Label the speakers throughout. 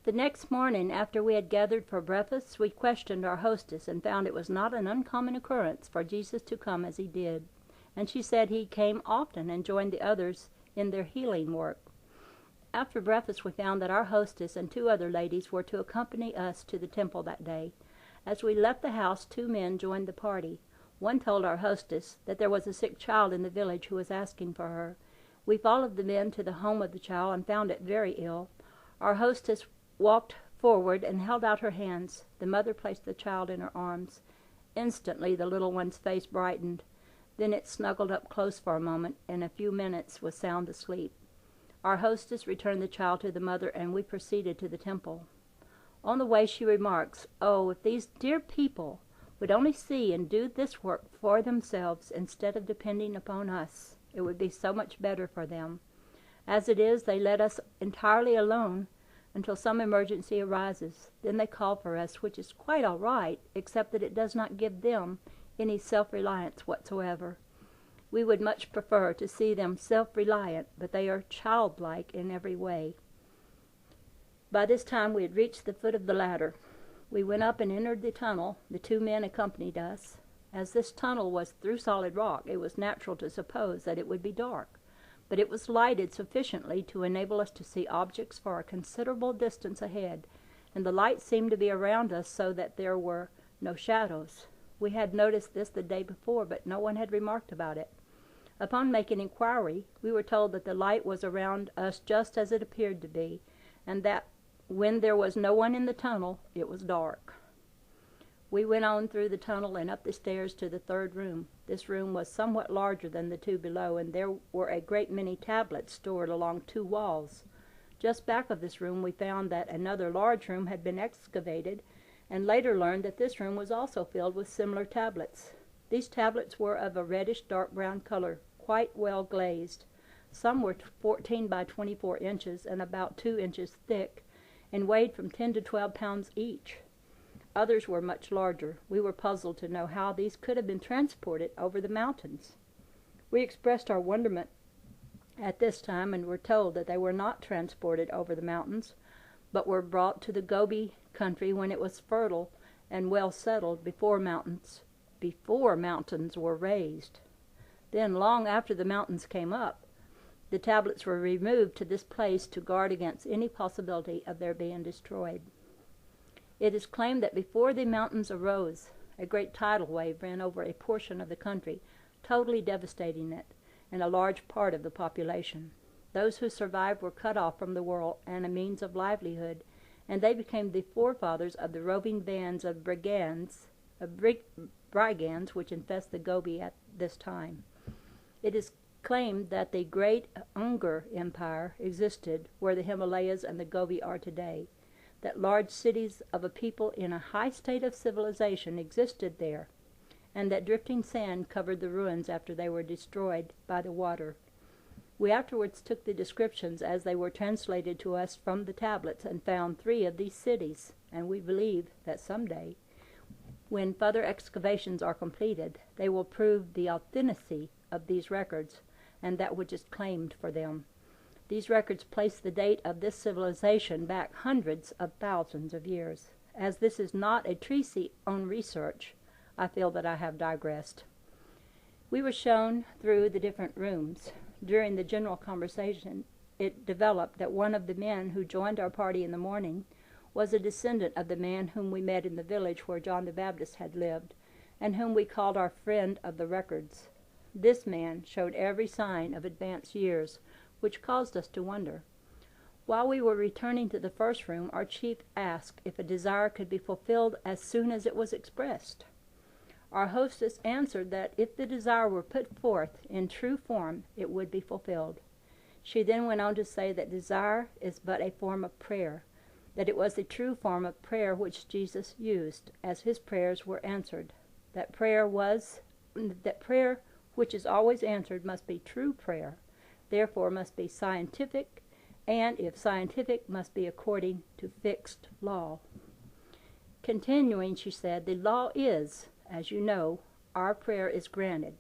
Speaker 1: The next morning, after we had gathered for breakfast, we questioned our hostess and found it was not an uncommon occurrence for Jesus to come as he did, and she said he came often and joined the others in their healing work. After breakfast, we found that our hostess and 2 other ladies were to accompany us to the temple that day. As we left the house, 2 men joined the party. One told our hostess that there was a sick child in the village who was asking for her. We followed the men to the home of the child and found it very ill. Our hostess walked forward and held out her hands. The mother placed the child in her arms. Instantly the little one's face brightened. Then it snuggled up close for a moment, and in a few minutes was sound asleep. Our hostess returned the child to the mother, and we proceeded to the temple. On the way she remarks, "Oh, if these dear people would only see and do this work for themselves instead of depending upon us, it would be so much better for them. As it is, they let us entirely alone until some emergency arises. Then they call for us, which is quite all right, except that it does not give them any self-reliance whatsoever. We would much prefer to see them self-reliant, but they are childlike in every way." By this time we had reached the foot of the ladder. We went up and entered the tunnel. The 2 men accompanied us. As this tunnel was through solid rock, it was natural to suppose that it would be dark, but it was lighted sufficiently to enable us to see objects for a considerable distance ahead, and the light seemed to be around us so that there were no shadows. We had noticed this the day before, but no one had remarked about it. Upon making inquiry, we were told that the light was around us just as it appeared to be, and that when there was no one in the tunnel, it was dark. We went on through the tunnel and up the stairs to the 3rd room. This room was somewhat larger than the 2 below, and there were a great many tablets stored along 2 walls. Just back of this room we found that another large room had been excavated, and later learned that this room was also filled with similar tablets. These tablets were of a reddish dark brown color, quite well glazed. Some were 14 by 24 inches and about 2 inches thick, and weighed from 10 to 12 pounds each. Others were much larger. We were puzzled to know how these could have been transported over the mountains. We expressed our wonderment at this time and were told that they were not transported over the mountains, but were brought to the Gobi country when it was fertile and well settled before mountains were raised. Then, long after the mountains came up, the tablets were removed to this place to guard against any possibility of their being destroyed. It is claimed that before the mountains arose, a great tidal wave ran over a portion of the country, totally devastating it and a large part of the population. Those who survived were cut off from the world and a means of livelihood, and they became the forefathers of the roving bands of brigands which infest the Gobi at this time. It is claimed that the great Unger Empire existed where the Himalayas and the Gobi are today, that large cities of a people in a high state of civilization existed there, and that drifting sand covered the ruins after they were destroyed by the water. We afterwards took the descriptions as they were translated to us from the tablets and found 3 of these cities, and we believe that someday, when further excavations are completed, they will prove the authenticity of these records and that which is claimed for them. These records place the date of this civilization back hundreds of thousands of years. As this is not a treatise on research, I feel that I have digressed. We were shown through the different rooms. During the general conversation, it developed that one of the men who joined our party in the morning was a descendant of the man whom we met in the village where John the Baptist had lived, and whom we called our friend of the records. This man showed every sign of advanced years, which caused us to wonder. While we were returning to the first room, our chief asked if a desire could be fulfilled as soon as it was expressed. Our hostess answered that if the desire were put forth in true form, it would be fulfilled. She then went on to say that desire is but a form of prayer, that it was the true form of prayer which Jesus used, as his prayers were answered, that prayer which is always answered must be true prayer, therefore must be scientific, and if scientific, must be according to fixed law. Continuing, she said, the law is, as you know, our prayer is granted,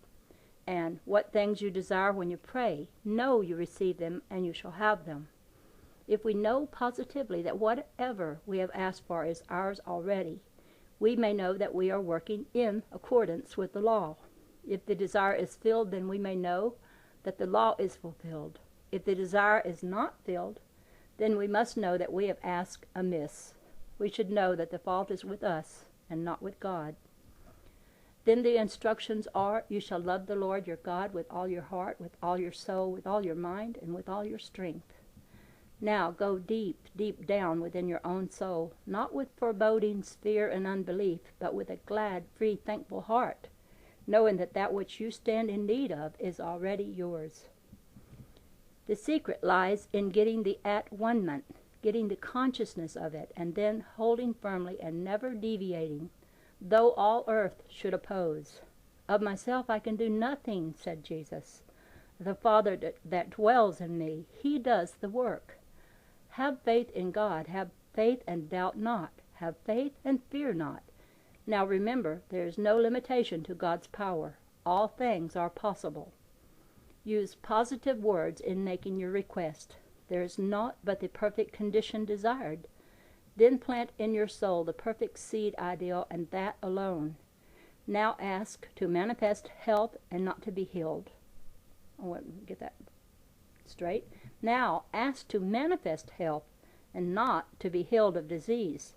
Speaker 1: and what things you desire when you pray, know you receive them, and you shall have them. If we know positively that whatever we have asked for is ours already, we may know that we are working in accordance with the law. If the desire is filled, then we may know that the law is fulfilled. If the desire is not filled, then we must know that we have asked amiss. We should know that the fault is with us and not with God. Then the instructions are, you shall love the Lord your God with all your heart, with all your soul, with all your mind, and with all your strength. Now go deep, deep down within your own soul, not with forebodings, fear, and unbelief, but with a glad, free, thankful heart, knowing that that which you stand in need of is already yours. The secret lies in getting the at-one-ment, getting the consciousness of it, and then holding firmly and never deviating, though all earth should oppose. Of myself I can do nothing, said Jesus. The Father that dwells in me, he does the work. Have faith in God. Have faith and doubt not. Have faith and fear not. Now remember, there is no limitation to God's power. All things are possible. Use positive words in making your request. There is naught but the perfect condition desired. Then plant in your soul the perfect seed ideal, and that alone. Now ask to manifest health and not to be healed. I want to get that straight. Now ask to manifest health and not to be healed of disease,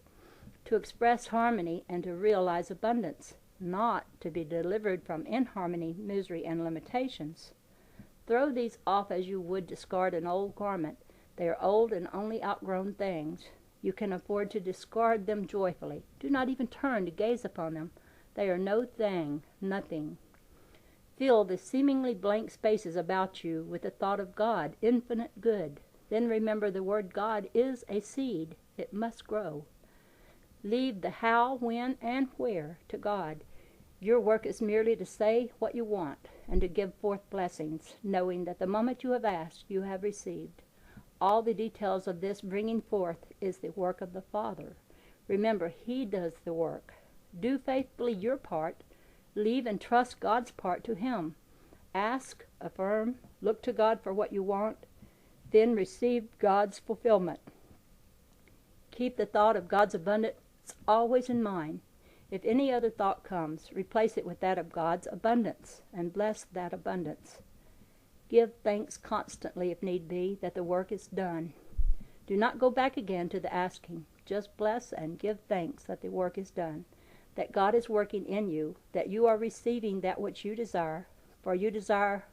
Speaker 1: to express harmony and to realize abundance, not to be delivered from inharmony, misery, and limitations. Throw these off as you would discard an old garment. They are old and only outgrown things. You can afford to discard them joyfully. Do not even turn to gaze upon them. They are no thing, nothing. Fill the seemingly blank spaces about you with the thought of God, infinite good. Then remember the word God is a seed. It must grow. Leave the how, when, and where to God. Your work is merely to say what you want and to give forth blessings, knowing that the moment you have asked, you have received. All the details of this bringing forth is the work of the Father. Remember, he does the work. Do faithfully your part. Leave and trust God's part to him. Ask, affirm, look to God for what you want, then receive God's fulfillment. Keep the thought of God's abundance always in mind. If any other thought comes, replace it with that of God's abundance, and bless that abundance. Give thanks constantly, if need be, that the work is done. Do not go back again to the asking. Just bless and give thanks that the work is done, that God is working in you, that you are receiving that which you desire, for you desire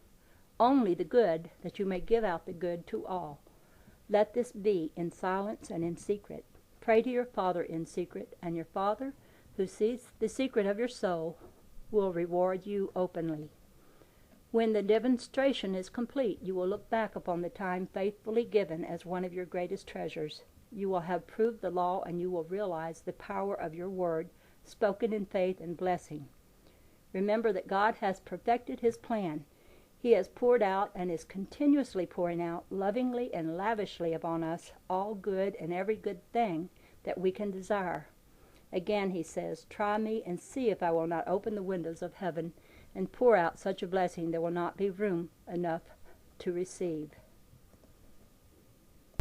Speaker 1: only the good, that you may give out the good to all. Let this be in silence and in secret. Pray to your Father in secret, and your Father, who sees the secret of your soul, will reward you openly. When the demonstration is complete, you will look back upon the time faithfully given as one of your greatest treasures. You will have proved the law, and you will realize the power of your word, spoken in faith and blessing. Remember that God has perfected his plan. He has poured out and is continuously pouring out lovingly and lavishly upon us all good and every good thing that we can desire. Again he says, try me and see if I will not open the windows of heaven and pour out such a blessing there will not be room enough to receive.